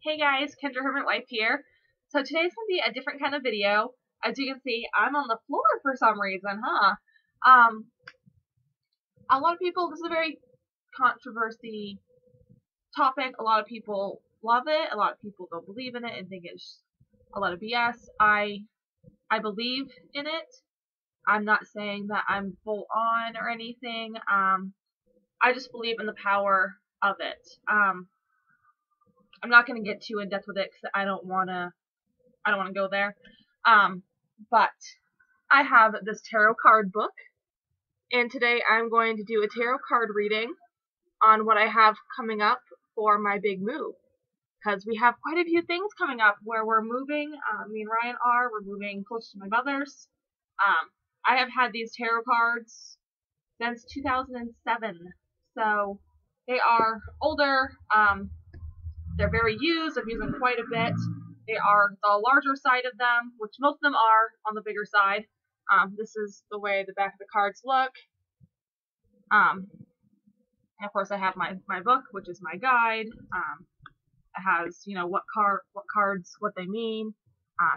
Hey guys, Kendra Hermit Wife here. So today's going to be a different kind of video. As you can see, I'm on the floor for some reason, huh? A lot of people, this is a very controversy topic. A lot of people love it. A lot of people don't believe in it and think it's a lot of BS. I believe in it. I'm not saying that I'm full on or anything. I just believe in the power of it. I'm not going to get too in depth with it because I don't want to go there. But I have this tarot card book, and today I'm going to do a tarot card reading on what I have coming up for my big move. Because we have quite a few things coming up where we're moving. Me and Ryan we're moving close to my mother's. I have had these tarot cards since 2007, so they are older. They're very used. I've used them quite a bit. They are the larger side of them, which most of them are on the bigger side. This is the way the back of the cards look. And of course I have my book, which is my guide. It has, what cards, what they mean.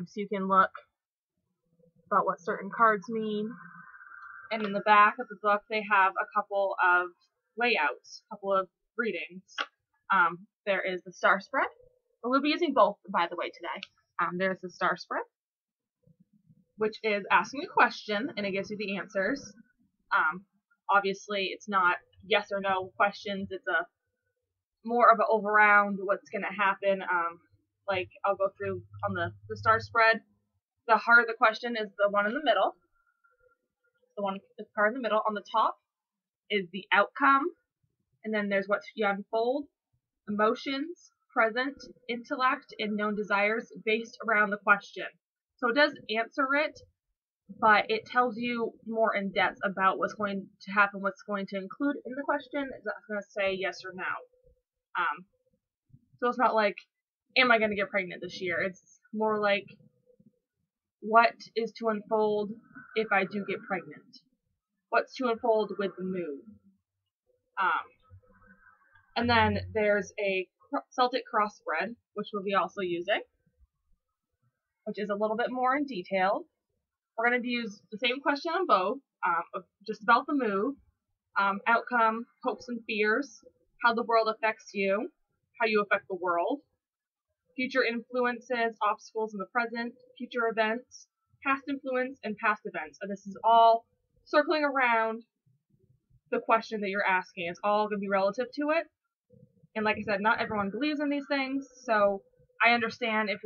So you can look about what certain cards mean. And in the back of the book, they have a couple of layouts, a couple of readings. There is the star spread. We'll be using both, by the way, today. There's the star spread, which is asking a question, and it gives you the answers. Obviously, it's not yes or no questions. It's a more of an over-round what's going to happen. Like, I'll go through on the star spread. The heart of the question is the one in the middle. The card in the middle. On the top is the outcome, and then there's what's to unfold, emotions, present, intellect, and known desires based around the question. So it does answer it, but it tells you more in depth about what's going to happen, what's going to include in the question. It's not going to say yes or no. So it's not like, am I going to get pregnant this year? It's more like, what is to unfold if I do get pregnant? What's to unfold with the move? And then there's a Celtic cross spread, which we'll be also using, which is a little bit more in detail. We're going to use the same question on both, just about the move, outcome, hopes and fears, how the world affects you, how you affect the world, future influences, obstacles in the present, future events, past influence, and past events. And this is all circling around the question that you're asking. It's all going to be relative to it. And like I said, not everyone believes in these things, so I understand if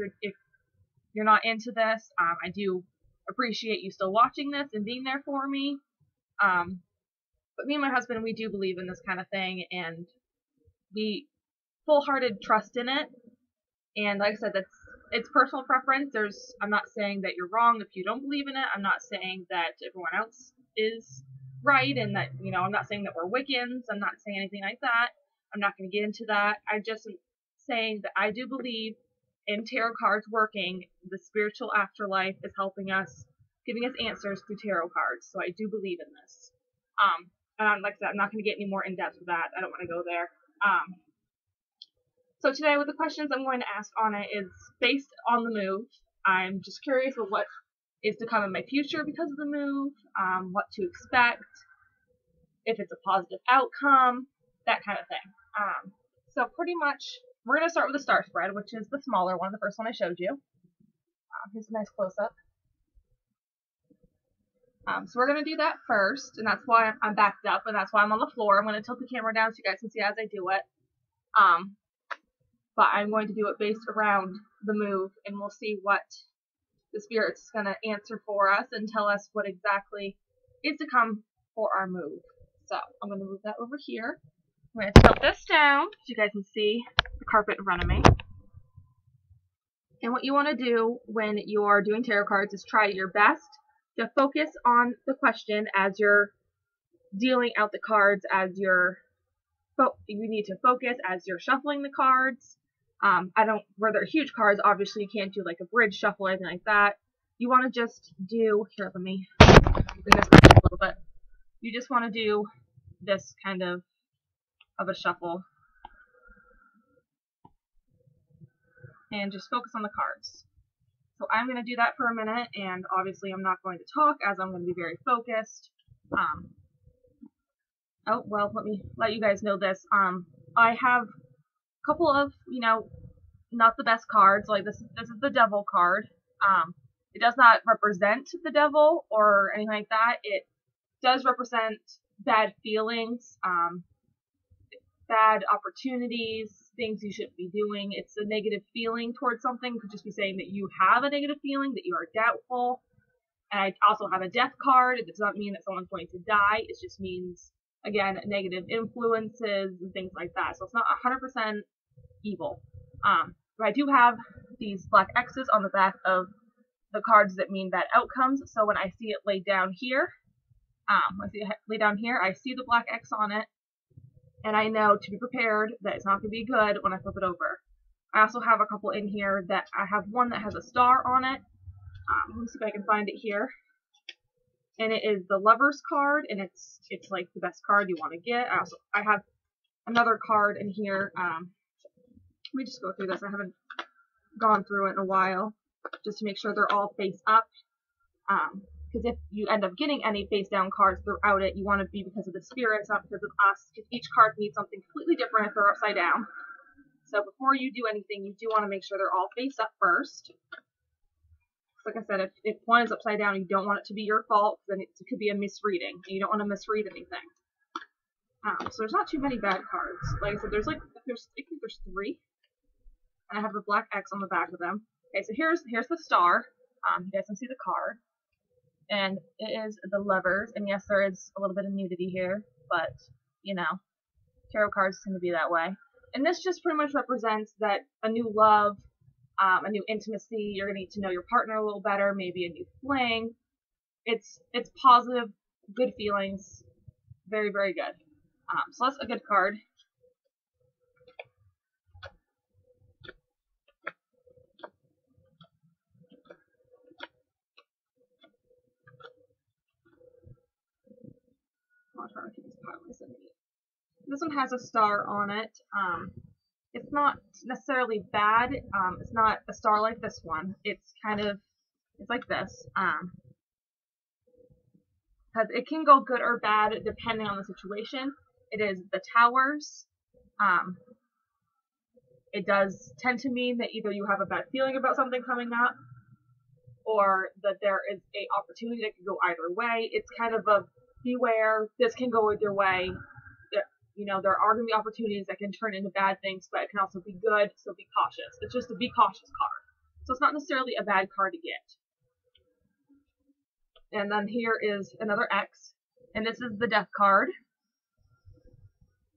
you're not into this. I do appreciate you still watching this and being there for me. But me and my husband, we do believe in this kind of thing, and we full-hearted trust in it. And like I said, it's personal preference. I'm not saying that you're wrong if you don't believe in it. I'm not saying that everyone else is right, and that I'm not saying that we're Wiccans. I'm not saying anything like that. I'm not going to get into that. I'm just saying that I do believe in tarot cards working. The spiritual afterlife is helping us, giving us answers through tarot cards. So I do believe in this. And like I said, I'm not going to get any more in depth with that. I don't want to go there. So today, with the questions I'm going to ask on it is based on the move. I'm just curious of what is to come in my future because of the move, what to expect, if it's a positive outcome, that kind of thing. So pretty much, we're going to start with the star spread, which is the smaller one, the first one I showed you. Here's a nice close-up. So we're going to do that first, and that's why I'm backed up, and that's why I'm on the floor. I'm going to tilt the camera down so you guys can see as I do it. But I'm going to do it based around the move, and we'll see what the Spirit's going to answer for us and tell us what exactly is to come for our move. So I'm going to move that over here. I'm going to tilt this down so you guys can see the carpet in front of me. And what you want to do when you're doing tarot cards is try your best to focus on the question as you're dealing out the cards, you need to focus as you're shuffling the cards. Where they're huge cards, obviously you can't do like a bridge shuffle or anything like that. You want to just do, here, let me bring this back a little bit. You just want to do this kind of a shuffle. and just focus on the cards. So I'm going to do that for a minute, and obviously I'm not going to talk as I'm going to be very focused. Oh, well, let me let you guys know this. I have a couple of, not the best cards. Like this is the devil card. It does not represent the devil or anything like that. It does represent bad feelings, bad opportunities, things you shouldn't be doing. It's a negative feeling towards something. It could just be saying that you have a negative feeling, that you are doubtful. And I also have a death card. It does not mean that someone's going to die. It just means, again, negative influences and things like that. So it's not 100% evil. But I do have these black X's on the back of the cards that mean bad outcomes. So when I see it laid down here, I see the black X on it, and I know to be prepared that it's not going to be good when I flip it over. I also have a couple in here that I have one that has a star on it. Let me see if I can find it here. And it is the Lover's card, and it's like the best card you want to get. I have another card in here. Let me just go through this. I haven't gone through it in a while, just to make sure they're all face up. Because if you end up getting any face down cards throughout it, you want to be because of the spirits, not because of us. Because each card means something completely different if they're upside down. So before you do anything, you do want to make sure they're all face up first. Like I said, if one is upside down, you don't want it to be your fault, then it could be a misreading, and you don't want to misread anything. So there's not too many bad cards. Like I said, I think there's 3, and I have the black X on the back of them. Okay, so here's the star. You guys can see the card, and it is the Lovers. And yes, there is a little bit of nudity here, but tarot cards tend to be that way. And this just pretty much represents that a new love. A new intimacy. You're gonna need to know your partner a little better, maybe a new fling. It's positive, good feelings, very, very good. So that's a good card. This one has a star on it. It's not necessarily bad. It's not a star like this one. It's like this. Because it can go good or bad depending on the situation. It is the Towers. It does tend to mean that either you have a bad feeling about something coming up, or that there is a opportunity that can go either way. It's kind of a beware. This can go either way. There are going to be opportunities that can turn into bad things, but it can also be good, so be cautious. It's just a be cautious card. So it's not necessarily a bad card to get. And then here is another X, and this is the Death card.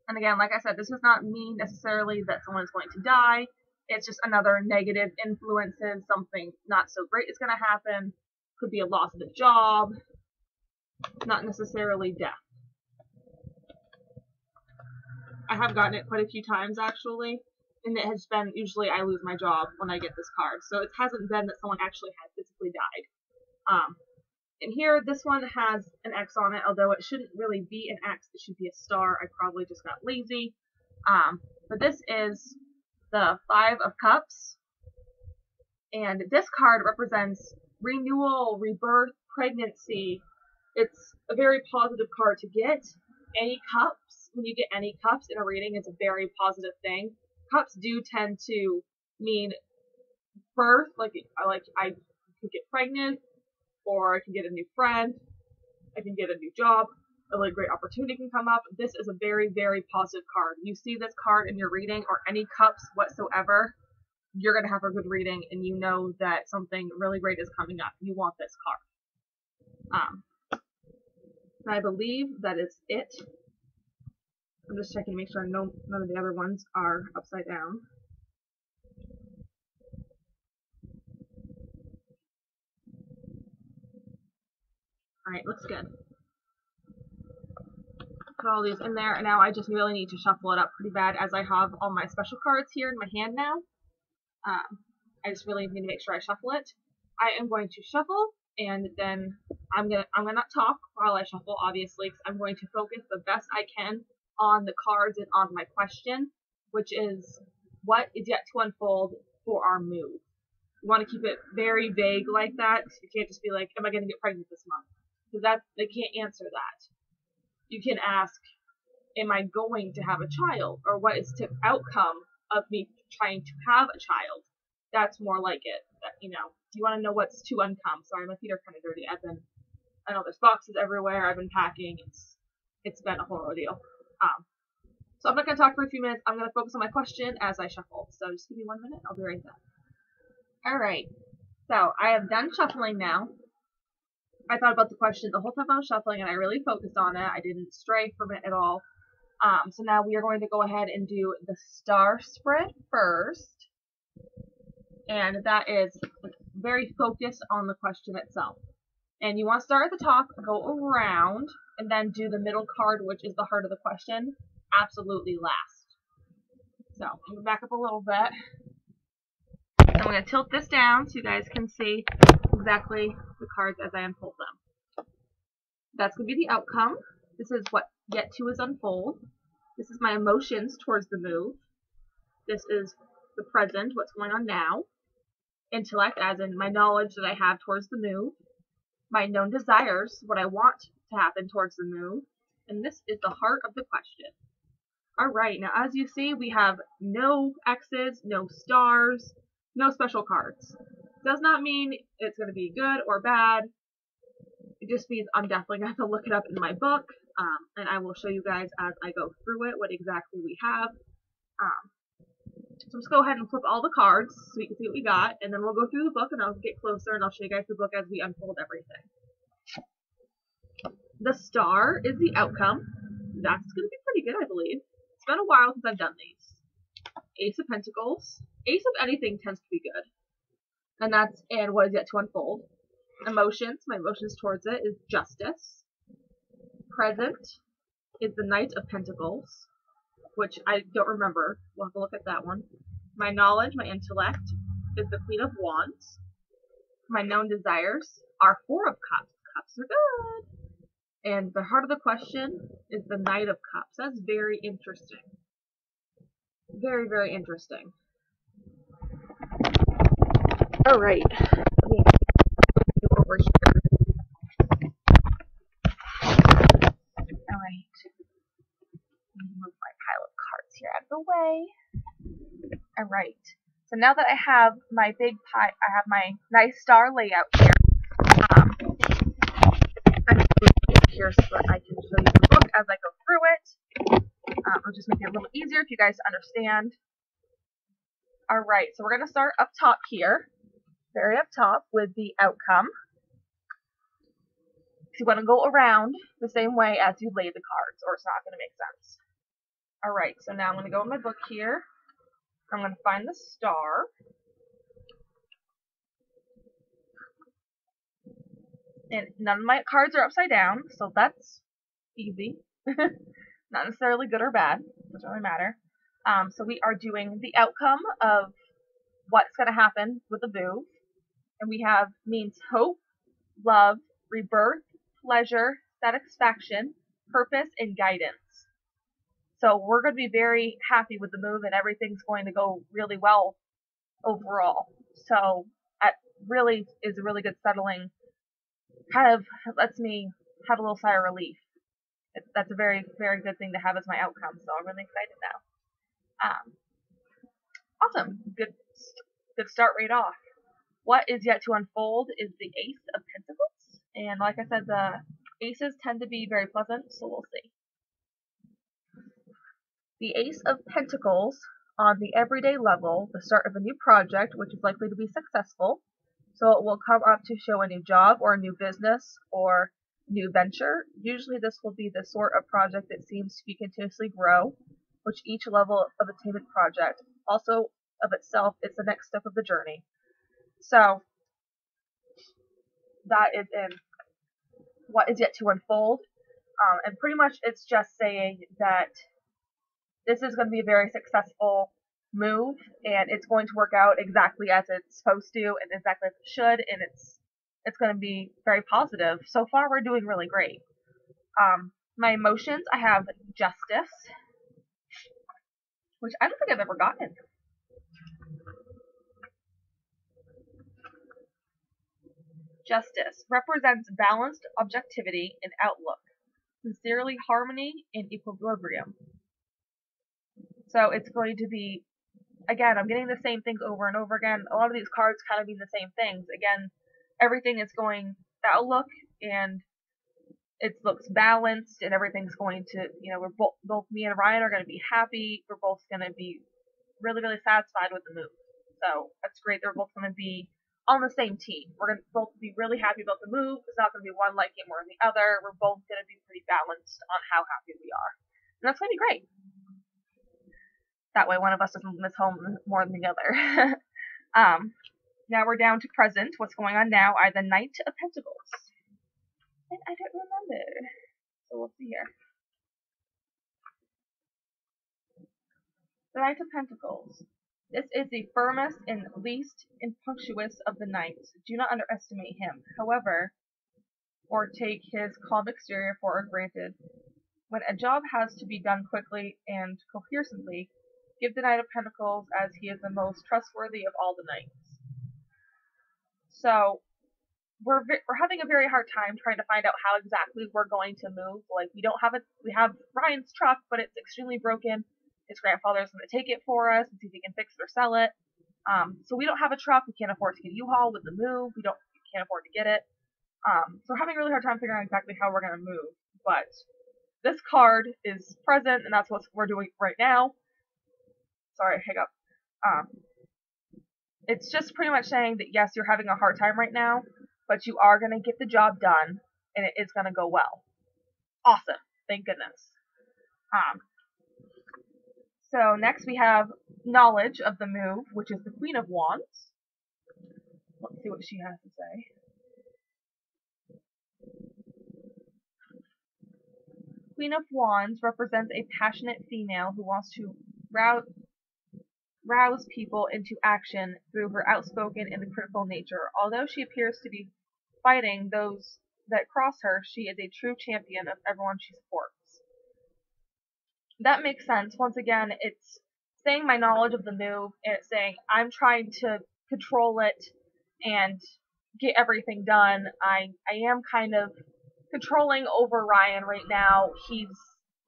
And again, like I said, this does not mean necessarily that someone is going to die. It's just another negative influences, something not so great is going to happen. Could be a loss of a job, not necessarily death. I have gotten it quite a few times actually, and it has been usually I lose my job when I get this card. So it hasn't been that someone actually has physically died. And here, this one has an X on it, although it shouldn't really be an X. It should be a star. I probably just got lazy. But this is the 5 of Cups, and this card represents renewal, rebirth, pregnancy. It's a very positive card to get. Any cups, when you get any cups in a reading, it's a very positive thing. Cups do tend to mean birth, like I could get pregnant, or I can get a new friend, I can get a new job, a really great opportunity can come up. This is a very, very positive card. You see this card in your reading, or any cups whatsoever, you're going to have a good reading, and you know that something really great is coming up. You want this card. And I believe that is it. I'm just checking to make sure none of the other ones are upside down. Alright, looks good. Put all these in there, and now I just really need to shuffle it up pretty bad, as I have all my special cards here in my hand now. I just really need to make sure I shuffle it. I am going to shuffle, and then I'm gonna not talk while I shuffle, obviously, because I'm going to focus the best I can on the cards and on my question, which is what is yet to unfold for our move. You want to keep it very vague like that. You can't just be like, am I going to get pregnant this month? Because they can't answer that. You can ask, am I going to have a child? Or what is the outcome of me trying to have a child? That's more like it. You want to know what's to uncome. Sorry, my feet are kind of dirty. I know there's boxes everywhere. I've been packing. It's been a whole ordeal. So I'm not going to talk for a few minutes. I'm going to focus on my question as I shuffle. So just give me 1 minute. I'll be right back. Alright. So I am done shuffling now. I thought about the question the whole time I was shuffling, and I really focused on it. I didn't stray from it at all. So now we are going to go ahead and do the star spread first. And that is very focused on the question itself. And you want to start at the top, go around, and then do the middle card, which is the heart of the question, absolutely last. So I'm going to back up a little bit. I'm going to tilt this down so you guys can see exactly the cards as I unfold them. That's going to be the outcome. This is what yet to is unfold. This is my emotions towards the move. This is the present, what's going on now. Intellect, as in my knowledge that I have towards the move. My known desires, what I want to happen towards the move. And this is the heart of the question. Alright, now as you see, we have no X's, no stars, no special cards. Does not mean it's going to be good or bad. It just means I'm definitely going to have to look it up in my book, and I will show you guys as I go through it what exactly we have. So let's go ahead and flip all the cards so you can see what we got, and then we'll go through the book and I'll get closer and I'll show you guys the book as we unfold everything. The star is the outcome. That's going to be pretty good, I believe. It's been a while since I've done these. Ace of Pentacles. Ace of anything tends to be good. And that's and what is yet to unfold. Emotions, my emotions towards it is Justice. Present is the Knight of Pentacles, which I don't remember. We'll have to look at that one. My knowledge, my intellect, is the Queen of Wands. My known desires are Four of Cups. Cups are good. And the heart of the question is the Knight of Cups. That's very interesting. Very, very interesting. Alright. Let me go over here. Alright. Move my pile of cards here out of the way. Alright. So now that I have my big pie, I have my nice star layout here. I'm going to move it here so that I can show you the book as I go through it. I'll just make it a little easier for you guys to understand. Alright, so we're going to start up top here. Very up top with the outcome. You want to go around the same way as you lay the cards, or it's not going to make sense. Alright, so now I'm going to go in my book here. I'm going to find the star. And none of my cards are upside down, so that's easy. Not necessarily good or bad. Doesn't really matter. So we are doing the outcome of what's going to happen with the move. And we have means hope, love, rebirth, pleasure, satisfaction, purpose, and guidance. So we're going to be very happy with the move, and everything's going to go really well overall. So that really is a really good settling. Kind of lets me have a little sigh of relief. That's a very, very good thing to have as my outcome. So I'm really excited now. Awesome. Good start right off. What is yet to unfold is the Ace of Pentacles. And like I said, the aces tend to be very pleasant, so we'll see. The Ace of Pentacles, on the everyday level, the start of a new project, which is likely to be successful. So it will come up to show a new job or a new business or new venture. Usually this will be the sort of project that seems to be continuously grow, which each level of attainment project also of itself is the next step of the journey. So that is in what is yet to unfold. And pretty much it's just saying that this is going to be a very successful move, and it's going to work out exactly as it's supposed to and exactly as it should, and it's going to be very positive. So far we're doing really great. My emotions, I have Justice, which I don't think I've ever gotten. Justice represents balanced objectivity and outlook, sincerely harmony and equilibrium. So it's going to be, again, I'm getting the same things over and over again. A lot of these cards kind of mean the same things. Again, everything is going outlook, and it looks balanced, and everything's going to, we're both me and Ryan are going to be happy. We're both going to be really, really satisfied with the move. So that's great. They're both going to be on the same team. We're going to both be really happy about the move. It's not going to be one liking more than the other. We're both going to be pretty balanced on how happy we are. And that's going to be great. That way one of us doesn't miss home more than the other. Now we're down to present. What's going on now are the Knight of Pentacles. And I don't remember. So we'll see here. The Knight of Pentacles. This is the firmest and least impetuous of the knights. Do not underestimate him, however, or take his calm exterior for granted. When a job has to be done quickly and coherently, give the Knight of Pentacles, as he is the most trustworthy of all the knights. So, we're having a very hard time trying to find out how exactly we're going to move. Like, we have Ryan's truck, but it's extremely broken. His grandfather's going to take it for us and see if he can fix it or sell it. So we don't have a truck. We can't afford to get a U-Haul with the move. We can't afford to get it. So we're having a really hard time figuring out exactly how we're going to move. But this card is present, and that's what we're doing right now. Sorry, hiccup. It's just pretty much saying that yes, you're having a hard time right now, but you are going to get the job done, and it is going to go well. Awesome. Thank goodness. So next we have knowledge of the move, which is the Queen of Wands. Let's see what she has to say. Queen of Wands represents a passionate female who wants to rouse people into action through her outspoken and critical nature. Although she appears to be fighting those that cross her, she is a true champion of everyone she supports. That makes sense. Once again, it's saying my knowledge of the move, and it's saying I'm trying to control it and get everything done. I am kind of controlling over Ryan right now. He's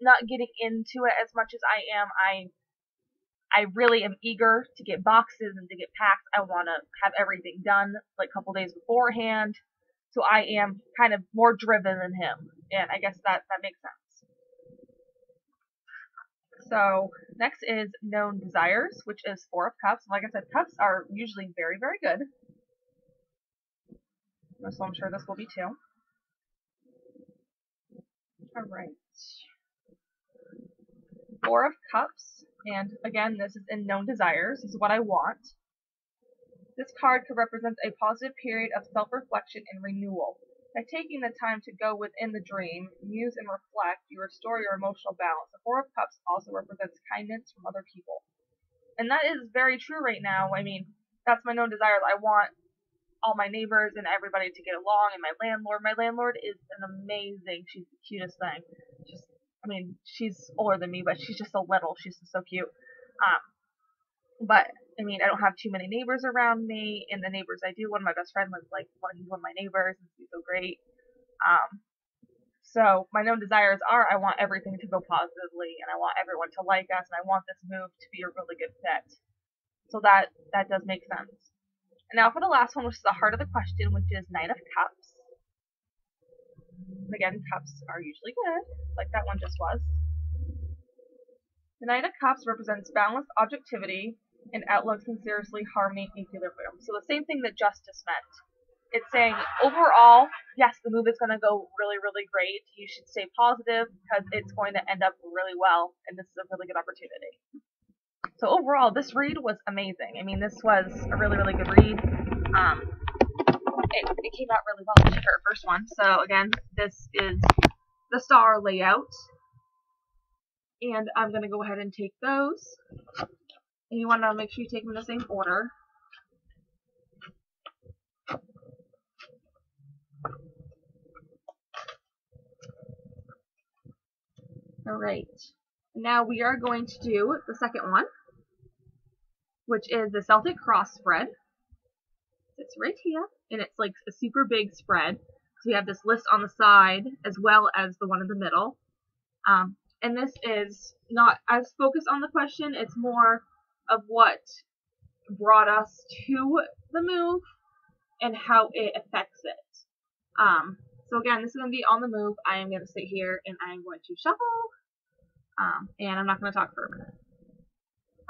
not getting into it as much as I am. I really am eager to get boxes and to get packed. I want to have everything done like a couple days beforehand. So I am kind of more driven than him. And I guess that makes sense. So next is known desires, which is 4 of Cups. Like I said, Cups are usually very, very good. So I'm sure this will be too. Alright. 4 of Cups. And again, this is in known desires. This is what I want. This card could represent a positive period of self-reflection and renewal. By taking the time to go within the dream, muse and reflect, you restore your emotional balance. The 4 of Cups also represents kindness from other people. And that is very true right now. I mean, that's my known desire. I want all my neighbors and everybody to get along, and my landlord. My landlord is an amazing, she's the cutest thing. She's older than me, but she's just so little. She's just so cute. But I mean, I don't have too many neighbors around me, and the neighbors I do, one of my best friends was like, he's one of my neighbors, and he's so great. So my known desires are, I want everything to go positively, and I want everyone to like us, and I want this move to be a really good fit. So that does make sense. And now for the last one, which is the heart of the question, which is Knight of Cups. And again, cups are usually good, like that one just was. The Knight of Cups represents balanced objectivity and outlook, sincerely, harmony, and equilibrium. So the same thing that justice meant. It's saying, overall, yes, the move is going to go really, really great. You should stay positive because it's going to end up really well, and this is a really good opportunity. So overall, this read was amazing. I mean, this was a really, really good read. It came out really well for our first one. So again, this is the star layout. And I'm going to go ahead and take those. And you want to make sure you take them in the same order. Alright. Now we are going to do the second one, which is the Celtic cross spread. It it's right here, and it's like a super big spread. So we have this list on the side as well as the one in the middle. And this is not as focused on the question, it's more of what brought us to the move and how it affects it. So again, this is going to be on the move. I am going to sit here and I am going to shuffle, and I'm not going to talk for a minute.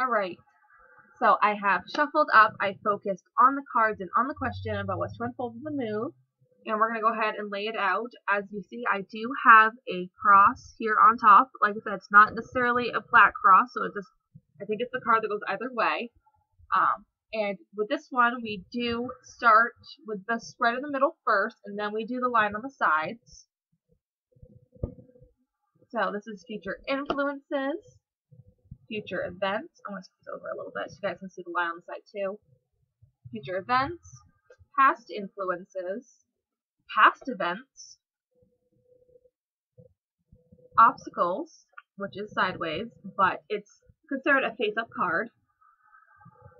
Alright, so I have shuffled up, I focused on the cards and on the question about what's to unfold in the move, and we're going to go ahead and lay it out. As you see, I do have a cross here on top. Like I said, it's not necessarily a flat cross, so I think it's the card that goes either way. And with this one, we do start with the spread in the middle first, and then we do the line on the sides. So this is future influences, future events. I'm going to scoot over a little bit so you guys can see the line on the side too. Future events, past influences, past events, obstacles, which is sideways, but it's considered a face-up card,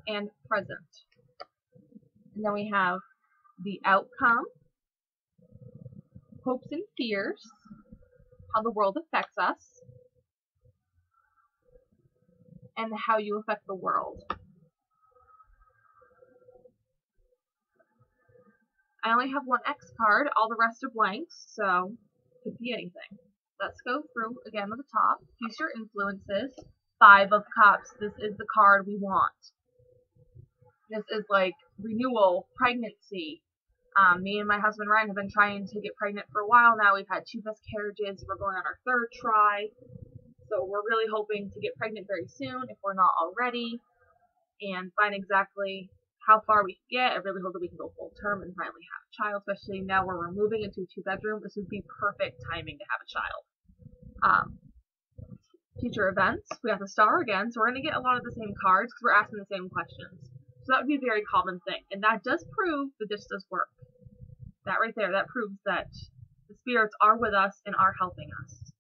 and present. And then we have the outcome, hopes and fears, how the world affects us, and how you affect the world. I only have one X card, all the rest are blanks, so it could be anything. Let's go through again at the top. Future influences, 5 of Cups. This is the card we want. This is like renewal, pregnancy. Me and my husband Ryan have been trying to get pregnant for a while now. We've had 2 miscarriages. We're going on our 3rd try. So we're really hoping to get pregnant very soon if we're not already, and find exactly how far we can get. I really hope that we can go full term and finally have a child, especially now where we're moving into a 2-bedroom. This would be perfect timing to have a child. Future events. We got the star again, so we're going to get a lot of the same cards because we're asking the same questions. So that would be a very common thing. And that does prove that this does work. That right there, that proves that the spirits are with us and are helping us.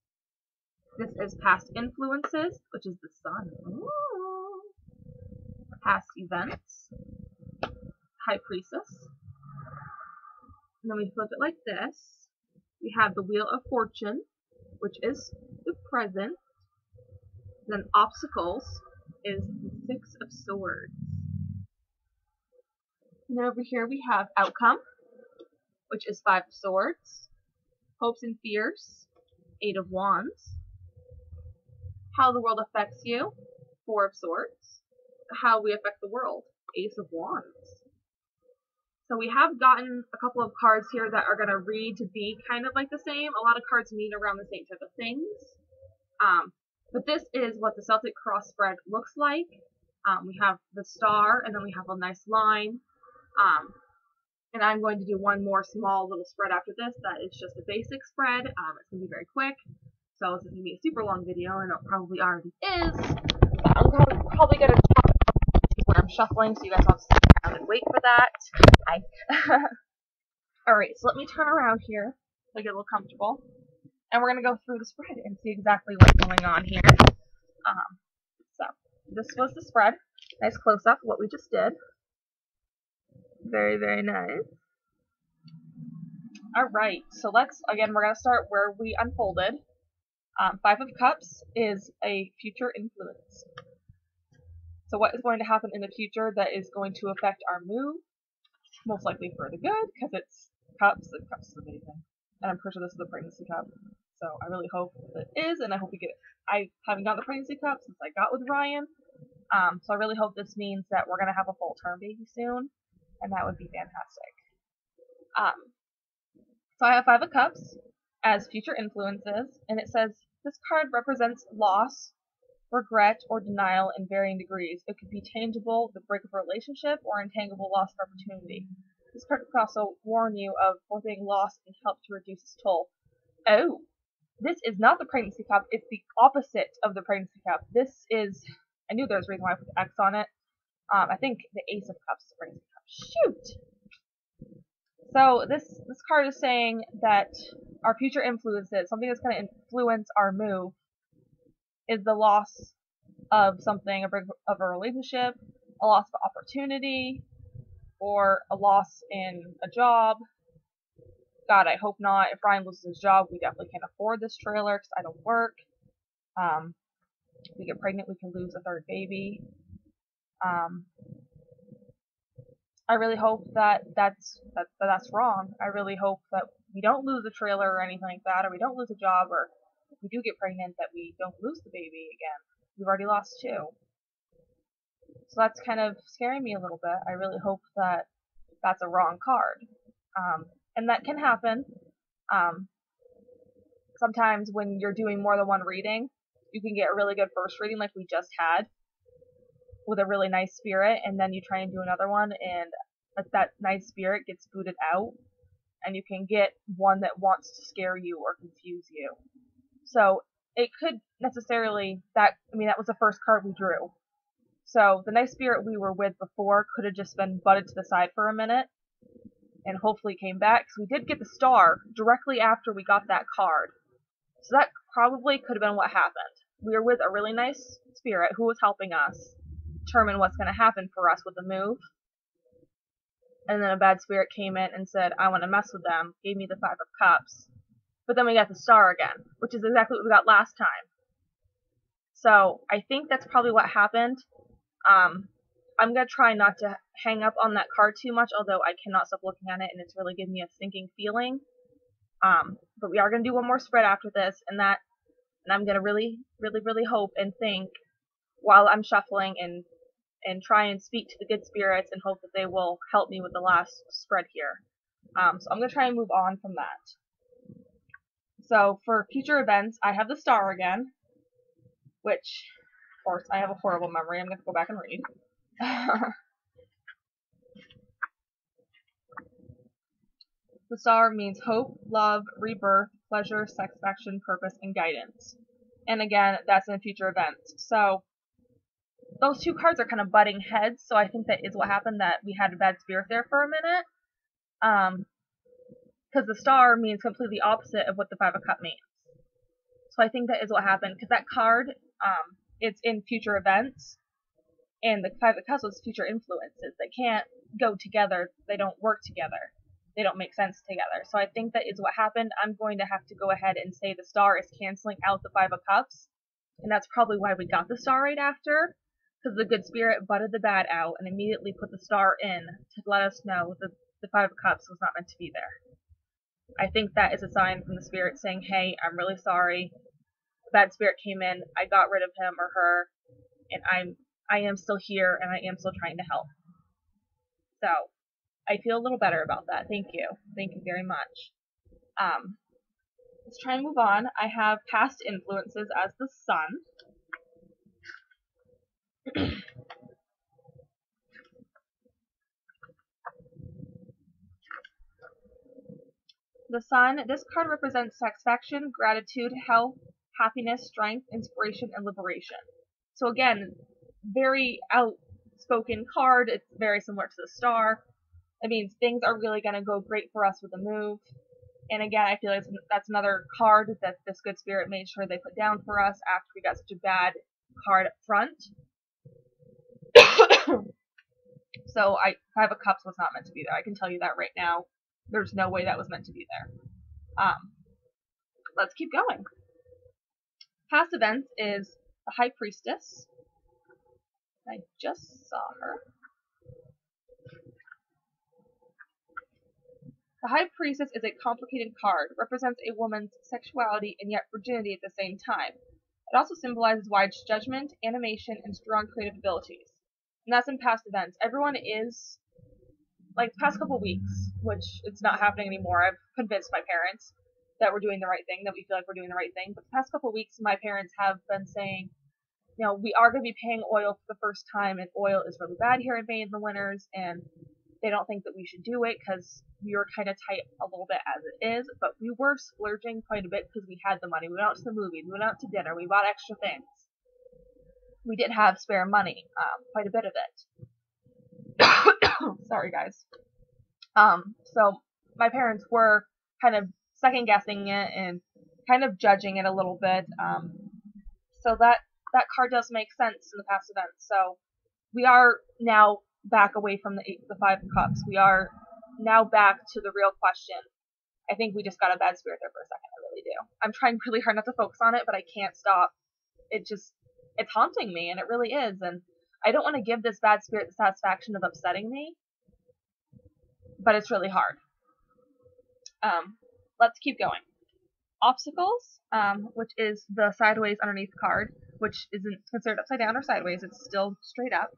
This is past influences, which is the sun. Ooh. Past events. High Priestess. And then we flip it like this. We have the Wheel of Fortune, which is the present. Then obstacles is the 6 of Swords. And then over here we have outcome, which is 5 of Swords. Hopes and fears, 8 of Wands. How the world affects you, 4 of Swords. How we affect the world, Ace of Wands. So we have gotten a couple of cards here that are going to read to be kind of like the same. A lot of cards mean around the same type of things. But this is what the Celtic cross spread looks like. We have the star, and then we have a nice line. And I'm going to do one more small little spread after this that is just a basic spread. It's going to be very quick. So this is going to be a super long video, and it probably already is. But I'm probably going to talk about where I'm shuffling, so you guys have to stick around and wait for that. Alright, so let me turn around here so I get a little comfortable. And we're going to go through the spread and see exactly what's going on here. So, this was the spread. Nice close-up of what we just did. Very, very nice. Alright, so we're going to start where we unfolded. 5 of Cups is a future influence. So what is going to happen in the future that is going to affect our move? Most likely for the good, because it's Cups, and Cups is amazing. And I'm pretty sure this is the pregnancy cup. So I really hope that it is, and I hope we get it. I haven't gotten the pregnancy cup since I got with Ryan. So I really hope this means that we're going to have a full-term baby soon, and that would be fantastic. So I have 5 of Cups as future influences, and it says, this card represents loss, regret, or denial in varying degrees. It could be tangible, the break of a relationship, or intangible loss of opportunity. This card could also warn you of forfeiting loss and help to reduce its toll. Oh, this is not the pregnancy cup, it's the opposite of the pregnancy cup. This is, I knew there was a reason why I put the X on it. I think the Ace of Cups is the pregnancy cup. Shoot! So this card is saying that our future influences, something that's going to influence our move, is the loss of something, a break of a relationship, a loss of opportunity, or a loss in a job. God, I hope not. If Ryan loses his job, we definitely can't afford this trailer because I don't work. If we get pregnant, we can lose a third baby. I really hope that that's wrong. I really hope that we don't lose a trailer or anything like that, or we don't lose a job, or if we do get pregnant, that we don't lose the baby again. We've already lost 2. So that's kind of scaring me a little bit. I really hope that that's a wrong card. And that can happen. Sometimes when you're doing more than one reading, you can get a really good first reading like we just had with a really nice spirit, and then you try and do another one and that nice spirit gets booted out, and you can get one that wants to scare you or confuse you. So it could necessarily, that was the first card we drew. So the nice spirit we were with before could have just been butted to the side for a minute and hopefully came back, because we did get the star directly after we got that card. So that probably could have been what happened. We were with a really nice spirit who was helping us determine what's going to happen for us with the move. And then a bad spirit came in and said, I want to mess with them, gave me the 5 of Cups. But then we got the star again, which is exactly what we got last time. So I think that's probably what happened. I'm going to try not to hang up on that card too much, although I cannot stop looking at it and it's really giving me a sinking feeling. But we are going to do one more spread after this, and I'm going to really, really, really hope and think while I'm shuffling and try and speak to the good spirits and hope that they will help me with the last spread here. So I'm going to try and move on from that. So for future events, I have the star again, which, of course, I have a horrible memory. I'm going to go back and read. The star means hope, love, rebirth, pleasure, satisfaction, purpose, and guidance. And again, that's in future events. So those 2 cards are kind of butting heads, so I think that is what happened, that we had a bad spirit there for a minute. Because the star means completely opposite of what the 5 of Cups means. So I think that is what happened, because that card, it's in future events, and the 5 of Cups was future influences. They can't go together. They don't work together. They don't make sense together. So I think that is what happened. I'm going to have to go ahead and say the star is canceling out the 5 of Cups, and that's probably why we got the star right after, because the good spirit butted the bad out and immediately put the star in to let us know that the 5 of Cups was not meant to be there. I think that is a sign from the spirit saying, hey, I'm really sorry. The bad spirit came in, I got rid of him or her, and I am still here and I am still trying to help. So I feel a little better about that. Thank you. Thank you very much. Let's try and move on. I have past influences as the sun. The sun, this card represents satisfaction, gratitude, health, happiness, strength, inspiration, and liberation. So again, very outspoken card. It's very similar to the star. It means things are really going to go great for us with the move. And again, I feel like that's another card that this good spirit made sure they put down for us after we got such a bad card up front. So 5 of Cups was not meant to be there. I can tell you that right now. There's no way that was meant to be there. Let's keep going. Past events is the High Priestess. I just saw her. The High Priestess is a complicated card, represents a woman's sexuality and yet virginity at the same time. It also symbolizes wide judgment, animation, and strong creative abilities. And that's in past events. Everyone is, like, the past couple weeks, which it's not happening anymore, I've convinced my parents that we're doing the right thing, that we feel like we're doing the right thing. But the past couple weeks, my parents have been saying, you know, we are going to be paying oil for the first time, and oil is really bad here in May in the winters, and they don't think that we should do it because we were kind of tight a little bit as it is, but we were splurging quite a bit because we had the money. We went out to the movies, we went out to dinner, we bought extra things. We did have spare money, quite a bit of it. Sorry, guys. So my parents were kind of second guessing it and kind of judging it a little bit. So that card does make sense in the past events. So we are now back away from the Five of Cups. We are now back to the real question. I think we just got a bad spirit there for a second. I really do. I'm trying really hard not to focus on it, but I can't stop. It's haunting me, and it really is. And I don't want to give this bad spirit the satisfaction of upsetting me, but it's really hard. Let's keep going. Obstacles, which is the sideways underneath card, which isn't considered upside down or sideways, it's still straight up.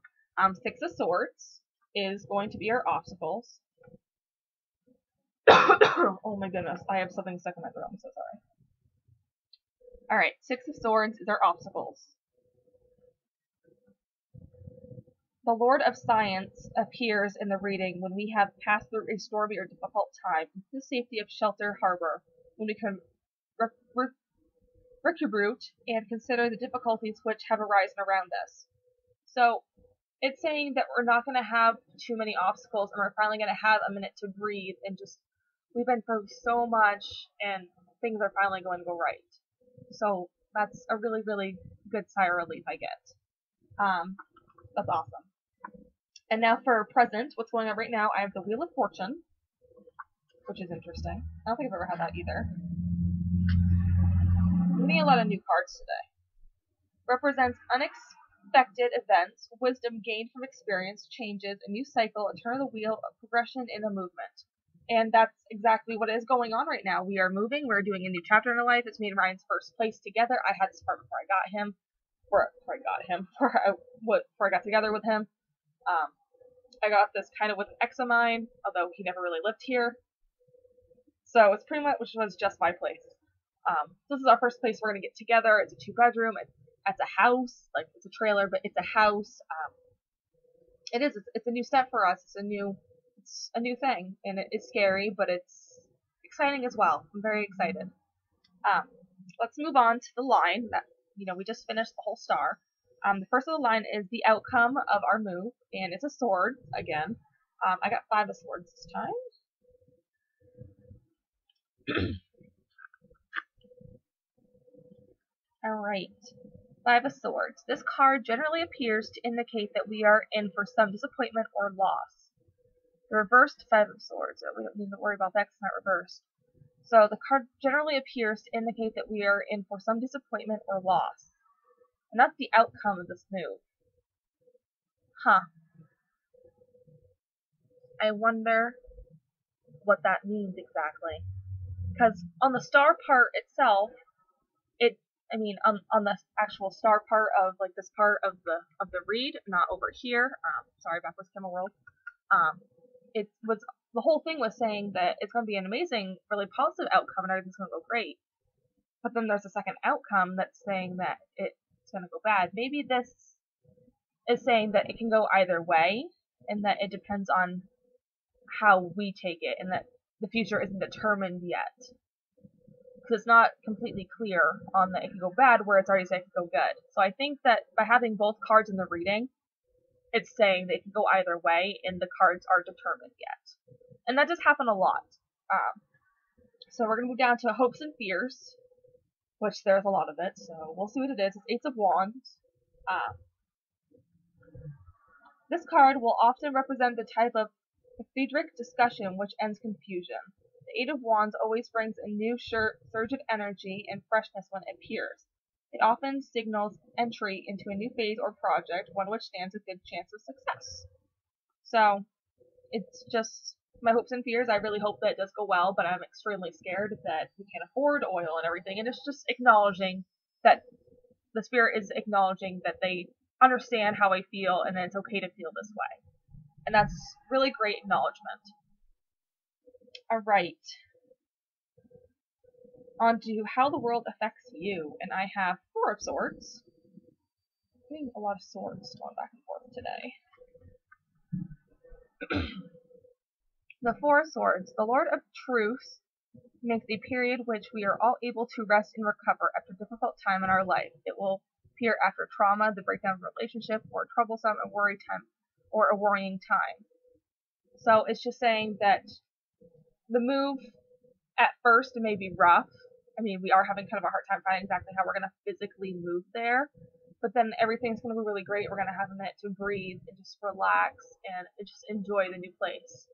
Six of Swords is going to be our obstacles. Oh my goodness, I have something stuck in my throat, I'm so sorry. Alright, Six of Swords is our obstacles. The Lord of Science appears in the reading when we have passed through a stormy or difficult time into the safety of Shelter Harbor, when we can recuperate and consider the difficulties which have arisen around us. So, it's saying that we're not going to have too many obstacles, and we're finally going to have a minute to breathe, and we've been through so much, and things are finally going to go right. So, that's a really, really good sigh of relief I get. That's awesome. And now for present, what's going on right now, I have the Wheel of Fortune, which is interesting. I don't think I've ever had that either. I'm getting a lot of new cards today. Represents unexpected events, wisdom gained from experience, changes, a new cycle, a turn of the wheel, a progression in a movement. And that's exactly what is going on right now. We are moving, we're doing a new chapter in our life. It's me and Ryan's first place together. I had this part before I got together with him. I got this kind of with an ex of mine, although he never really lived here. So it's pretty much was just my place. This is our first place we're going to get together. It's a 2-bedroom. It's a house. Like, it's a trailer, but it's a house. It's a new step for us. It's a new thing. And it's scary, but it's exciting as well. I'm very excited. Let's move on to the line that, we just finished the whole star. The first of the line is the outcome of our move, and it's a sword, again. I got 5 of Swords this time. Alright, 5 of Swords. This card generally appears to indicate that we are in for some disappointment or loss. The reversed 5 of Swords, we don't need to worry about that because it's not reversed. So the card generally appears to indicate that we are in for some disappointment or loss. And that's the outcome of this move. I wonder what that means exactly. Because on the star part itself, on the actual star part of like this part of the read, not over here. Sorry, backwards camera world. The whole thing was saying that it's going to be an amazing, really positive outcome and everything's going to go great. But then there's a second outcome that's saying that it's going to go bad. Maybe this is saying that it can go either way, and that it depends on how we take it, and that the future isn't determined yet. Because it's not completely clear on that it can go bad, where it's already saying it can go good. So I think that by having both cards in the reading, it's saying that it can go either way, and the cards aren't determined yet. And that does happen a lot. So we're going to move down to Hopes and Fears, which there's a lot of it, so we'll see what it is. It's 8 of Wands. This card will often represent the type of Friedrich discussion which ends confusion. The 8 of Wands always brings a new surge of energy and freshness when it appears. It often signals entry into a new phase or project, one which stands a good chance of success. So, it's just my hopes and fears. I really hope that it does go well, but I'm extremely scared that we can't afford oil and everything, and it's just acknowledging that the spirit is acknowledging that they understand how I feel and that it's okay to feel this way. And that's really great acknowledgement. Alright. On to how the world affects you, and I have 4 of Swords. I'm getting a lot of swords going back and forth today. The 4 of Swords. The Lord of Truth makes a period which we are all able to rest and recover after a difficult time in our life. It will appear after trauma, the breakdown of a relationship, or a troublesome and worrying time. So it's just saying that the move at first may be rough. I mean, we are having kind of a hard time finding exactly how we're going to physically move there, but then everything's going to be really great. We're going to have a minute to breathe and just relax and just enjoy the new place.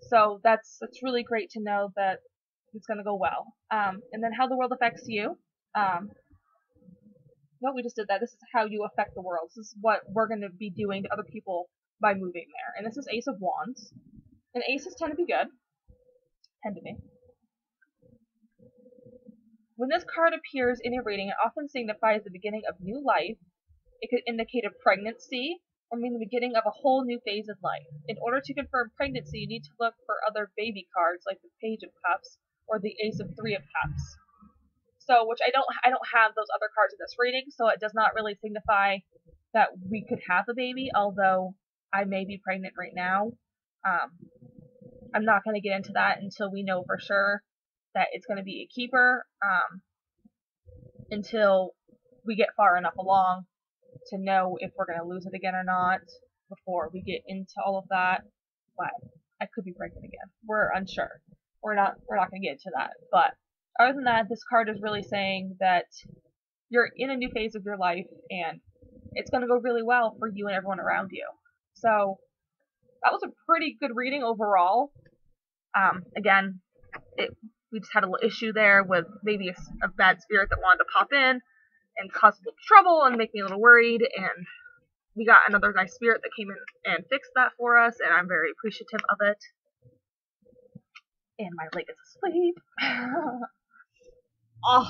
So that's really great to know that it's going to go well. And then how the world affects you. No, we just did that. This is how you affect the world. This is what we're going to be doing to other people by moving there. And this is Ace of Wands. And aces tend to be good. Tend to be. When this card appears in a reading, it often signifies the beginning of new life. It could indicate a pregnancy or mean the beginning of a whole new phase of life. In order to confirm pregnancy, you need to look for other baby cards like the Page of Cups or the Ace of Three of Cups. So, which I don't have those other cards in this reading, so it does not really signify that we could have a baby, although I may be pregnant right now. I'm not going to get into that until we know for sure that it's going to be a keeper, until we get far enough along to know if we're going to lose it again or not before we get into all of that. But I could be pregnant again. We're unsure. We're not going to get into that. But other than that, this card is really saying that you're in a new phase of your life and it's going to go really well for you and everyone around you. So that was a pretty good reading overall. Again, we just had a little issue there with maybe a bad spirit that wanted to pop in and cause a little trouble and make me a little worried, and we got another nice spirit that came in and fixed that for us, and I'm very appreciative of it. And my leg is asleep. Oh,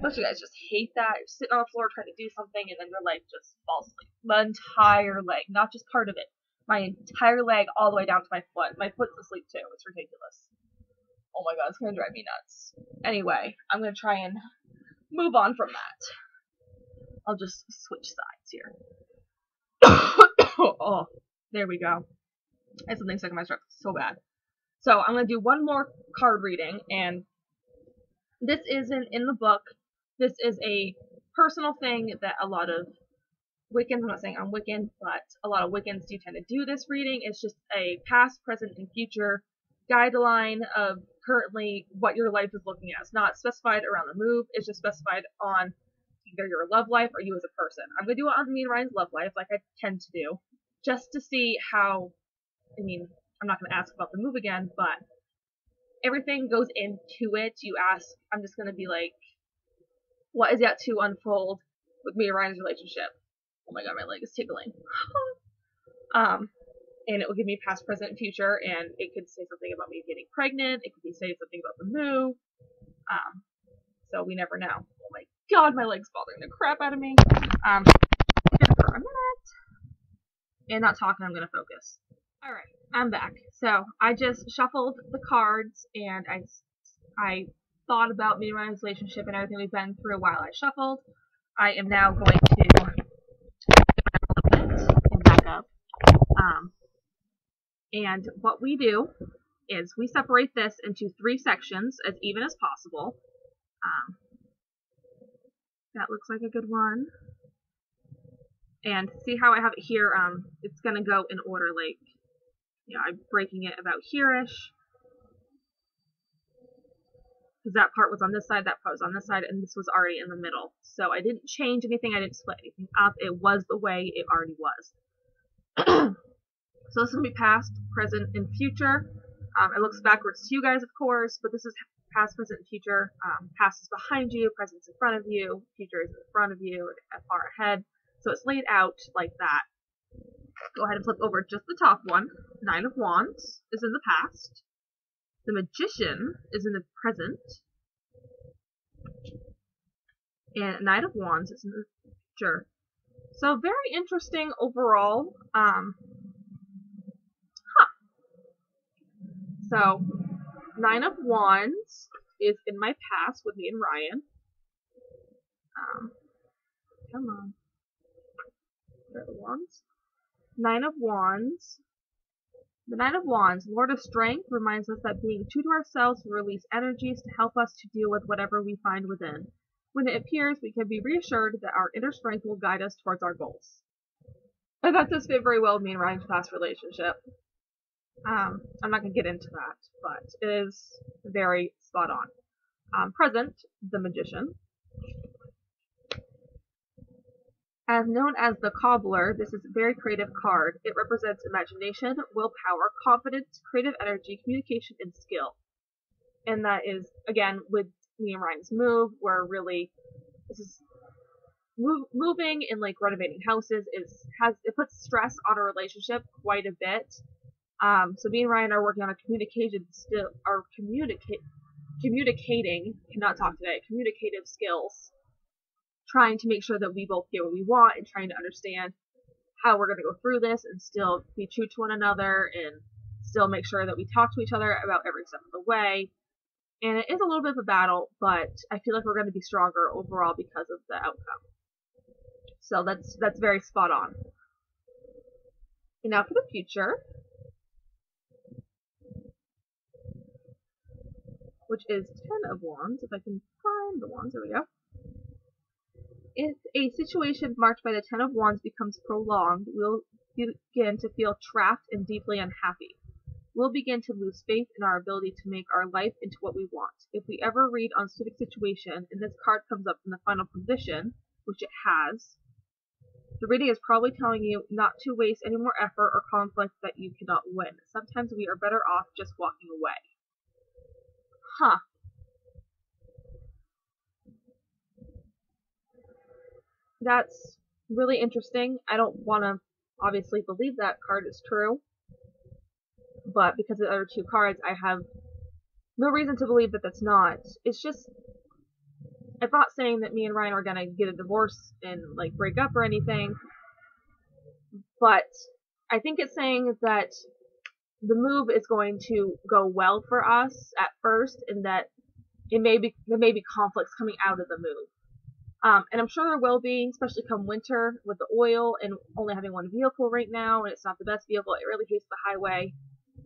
don't you guys just hate that? You're sitting on the floor trying to do something and then your leg just falls asleep. My entire leg, not just part of it. My entire leg all the way down to my foot. My foot's asleep too. It's ridiculous. Oh my god, it's gonna drive me nuts. Anyway, I'm gonna try and move on from that. I'll just switch sides here. Oh, there we go. I had something stuck in my throat so bad. So I'm gonna do one more card reading, and this isn't in the book. This is a personal thing that a lot of Wiccans, I'm not saying I'm Wiccan, but a lot of Wiccans do tend to do this reading. It's just a past, present, and future guideline of currently what your life is looking at. It's not specified around the move. It's just specified on either your love life or you as a person. I'm going to do it on me and Ryan's love life like I tend to do, just to see how, I mean, I'm not going to ask about the move again, but everything goes into it. You ask, I'm just going to be like, what is yet to unfold with me and Ryan's relationship? Oh my god, my leg is tickling. And it will give me past, present, and future, and it could say something about me getting pregnant. It could be say something about the move. So we never know. Oh my god, my leg's bothering the crap out of me. For a minute. And not talking, I'm gonna focus. Alright, I'm back. So I just shuffled the cards, and I thought about me and Ryan's relationship and everything we've been through while I shuffled. I am now going to and back up. And what we do is we separate this into 3 sections as even as possible. That looks like a good one. And see how I have it here? It's going to go in order, like, you know, I'm breaking it about here-ish. Because that part was on this side, that part was on this side, and this was already in the middle. So I didn't change anything, I didn't split anything up. It was the way it already was. So this is going to be past, present, and future. It looks backwards to you guys, of course, but this is past, present, and future. Past is behind you, present is in front of you, future is in front of you, and far ahead. So it's laid out like that. Go ahead and flip over just the top one. 9 of Wands is in the past. The Magician is in the present. And Knight of Wands is in the future. So very interesting overall. So 9 of Wands is in my past with me and Ryan. Come on. There are the Wands. 9 of Wands. The 9 of Wands, Lord of Strength, reminds us that being true to ourselves will release energies to help us to deal with whatever we find within. When it appears, we can be reassured that our inner strength will guide us towards our goals. I thought this fit very well with me and Ryan's past relationship. I'm not going to get into that, but it is very spot on. Present, the Magician. As known as the Cobbler, this is a very creative card. It represents imagination, willpower, confidence, creative energy, communication, and skill. And that is, again, with me and Ryan's move, where really this is moving and like renovating houses it puts stress on a relationship quite a bit. So me and Ryan are working on communicating, cannot talk today, communicative skills, trying to make sure that we both get what we want and trying to understand how we're going to go through this and still be true to one another and still make sure that we talk to each other about every step of the way. And it is a little bit of a battle, but I feel like we're going to be stronger overall because of the outcome. So that's very spot on. And now for the future, which is 10 of Wands. If I can find the Wands, there we go. If a situation marked by the 10 of Wands becomes prolonged, we'll begin to feel trapped and deeply unhappy. We'll begin to lose faith in our ability to make our life into what we want. If we ever read on a specific situation and this card comes up in the final position, which it has, the reading is probably telling you not to waste any more effort or conflict that you cannot win. Sometimes we are better off just walking away. Huh. That's really interesting. I don't want to obviously believe that card is true, but because of the other two cards, I have no reason to believe that that's not. It's just, I'm not saying that me and Ryan are gonna get a divorce and like break up or anything, but I think it's saying that the move is going to go well for us at first, and that there may be conflicts coming out of the move. And I'm sure there will be, especially come winter with the oil and only having one vehicle right now, and it's not the best vehicle. It really hates the highway.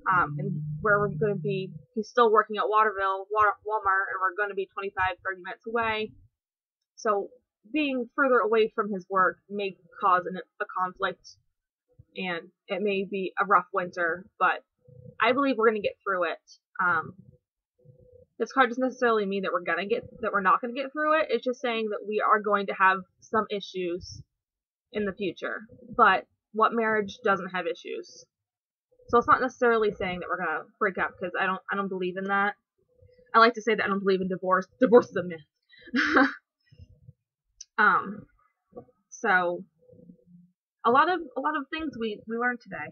And where we're going to be, he's still working at Waterville, Walmart, and we're going to be 25, 30 minutes away. So being further away from his work may cause a conflict, and it may be a rough winter, but I believe we're going to get through it. This card doesn't necessarily mean that we're not gonna get through it. It's just saying that we are going to have some issues in the future. But what marriage doesn't have issues? So it's not necessarily saying that we're gonna break up, because I don't believe in that. I like to say that I don't believe in divorce. Divorce is a myth. So a lot of things we learned today.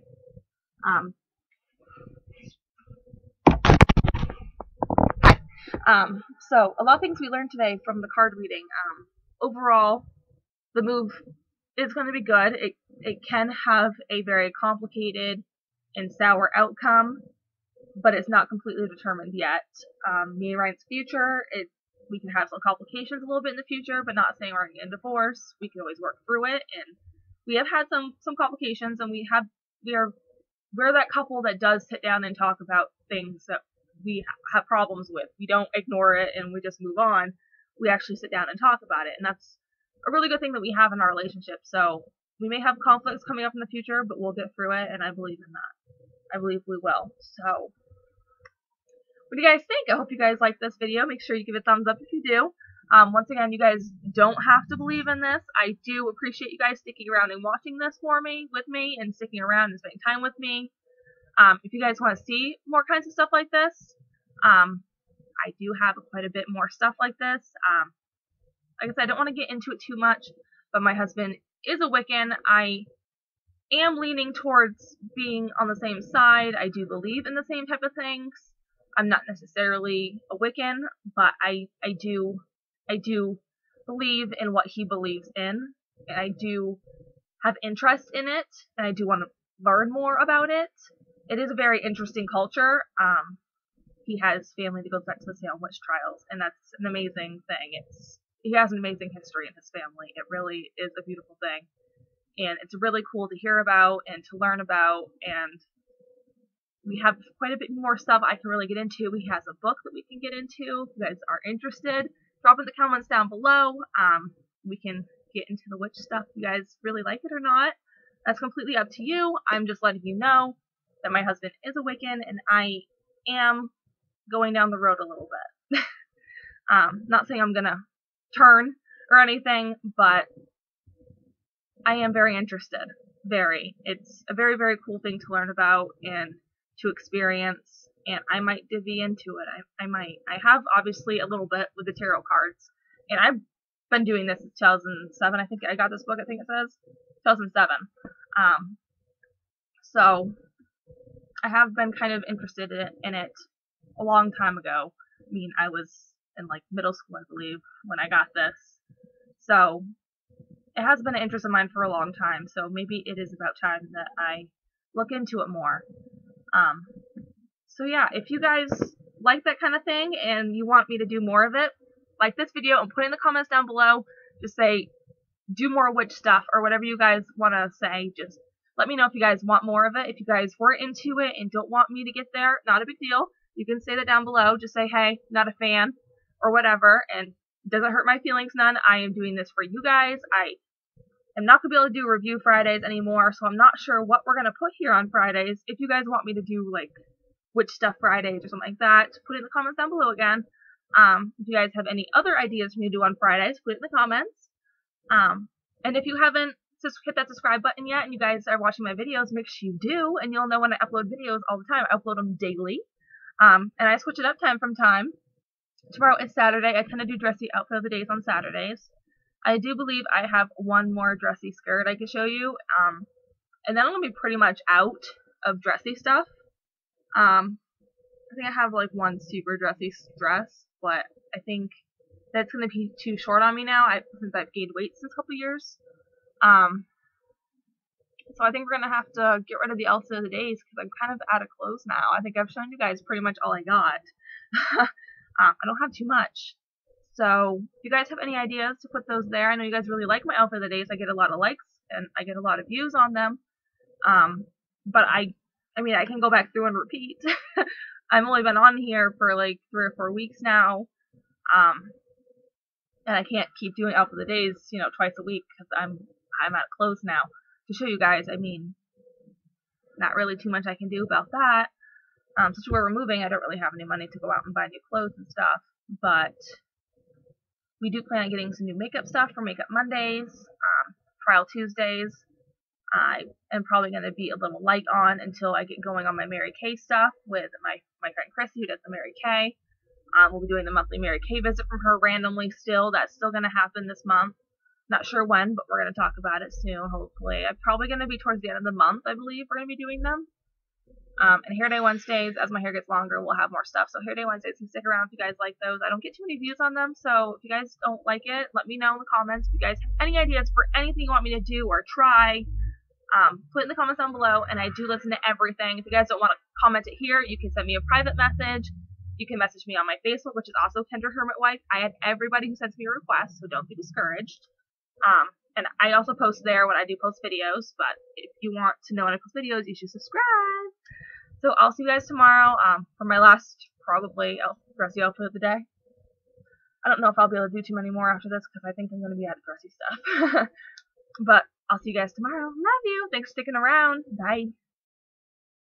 So a lot of things we learned today from the card reading. Overall, the move is going to be good. It can have a very complicated and sour outcome, but it's not completely determined yet. Me and Ryan's future, we can have some complications a little bit in the future, but not saying we're going to get a divorce. We can always work through it, and we have had some complications, and we're that couple that does sit down and talk about things that we have problems with. We don't ignore it and we just move on. We actually sit down and talk about it, and that's a really good thing that we have in our relationship. So we may have conflicts coming up in the future, but we'll get through it, and I believe in that. I believe we will. So what do you guys think? I hope you guys like this video. Make sure you give it a thumbs up if you do. Once again, you guys don't have to believe in this. I do appreciate you guys sticking around and watching this with me, and sticking around and spending time with me. If you guys want to see more kinds of stuff like this, I do have quite a bit more stuff like this. Like I said, I don't want to get into it too much, but my husband is a Wiccan. I am leaning towards being on the same side. I do believe in the same type of things. I'm not necessarily a Wiccan, but I do believe in what he believes in, and I do have interest in it, and I do want to learn more about it. It is a very interesting culture. He has family that goes back to the Salem witch trials, and that's an amazing thing. He has an amazing history in his family. It really is a beautiful thing, and it's really cool to hear about and to learn about, and we have quite a bit more stuff I can really get into. He has a book that we can get into. If you guys are interested, drop in the comments down below. We can get into the witch stuff if you guys really like it or not. That's completely up to you. I'm just letting you know that my husband is a Wiccan, and I am going down the road a little bit. Not saying I'm gonna turn or anything, but I am very interested. Very. It's a very, very cool thing to learn about and to experience, and I might divvy into it. I might. I have obviously a little bit with the tarot cards, and I've been doing this since 2007. I think I got this book, I think it says 2007. So I have been kind of interested in it a long time ago. I mean, I was in like middle school, I believe, when I got this. So it has been an interest of mine for a long time, so maybe it is about time that I look into it more. So yeah, if you guys like that kind of thing and you want me to do more of it, like this video and put it in the comments down below. Just say, do more witch stuff or whatever you guys want to say. Just let me know if you guys want more of it. If you guys were into it and don't want me to get there, not a big deal. You can say that down below. Just say, hey, not a fan or whatever, and it doesn't hurt my feelings none. I am doing this for you guys. I am not going to be able to do review Fridays anymore, so I'm not sure what we're going to put here on Fridays. If you guys want me to do, like, witch stuff Fridays or something like that, put it in the comments down below again. If you guys have any other ideas for me to do on Fridays, put it in the comments. And if you haven't hit that subscribe button yet and you guys are watching my videos, make sure you do, and you'll know when I upload videos all the time. I upload them daily. And I switch it up time from time. Tomorrow is Saturday. I tend to do dressy outfit of the days on Saturdays. I do believe I have one more dressy skirt I can show you. And then I'm going to be pretty much out of dressy stuff. I think I have like one super dressy dress, but I think that's going to be too short on me now since I've gained weight since a couple years. So I think we're going to have to get rid of the outfit of the days because I'm kind of out of clothes now. I think I've shown you guys pretty much all I got. I don't have too much. So if you guys have any ideas to put those there, I know you guys really like my outfit of the days. I get a lot of likes and I get a lot of views on them. But I mean, I can go back through and repeat. I've only been on here for like 3 or 4 weeks now. And I can't keep doing outfit of the days, you know, twice a week because I'm out of clothes now. To show you guys, I mean, not really too much I can do about that. Since we're moving, I don't really have any money to go out and buy new clothes and stuff. But we do plan on getting some new makeup stuff for Makeup Mondays, Trial Tuesdays. I am probably going to be a little light on until I get going on my Mary Kay stuff with my friend Chrissy, who does the Mary Kay. We'll be doing the monthly Mary Kay visit from her randomly still. That's still going to happen this month. Not sure when, but we're going to talk about it soon, hopefully. I'm probably going to be towards the end of the month, I believe, we're going to be doing them. And Hair Day Wednesdays, as my hair gets longer, we'll have more stuff. So Hair Day Wednesdays, you can stick around if you guys like those. I don't get too many views on them, so if you guys don't like it, let me know in the comments. If you guys have any ideas for anything you want me to do or try, put it in the comments down below, and I do listen to everything. If you guys don't want to comment it here, you can send me a private message. You can message me on my Facebook, which is also Kendra Hermit Wife. I had everybody who sends me a request, so don't be discouraged. And I also post there when I do post videos, but if you want to know when I post videos, you should subscribe. So I'll see you guys tomorrow for my last, probably, dressy outfit of the day. I don't know if I'll be able to do too many more after this because I think I'm going to be out of dressy stuff. But I'll see you guys tomorrow. Love you. Thanks for sticking around. Bye.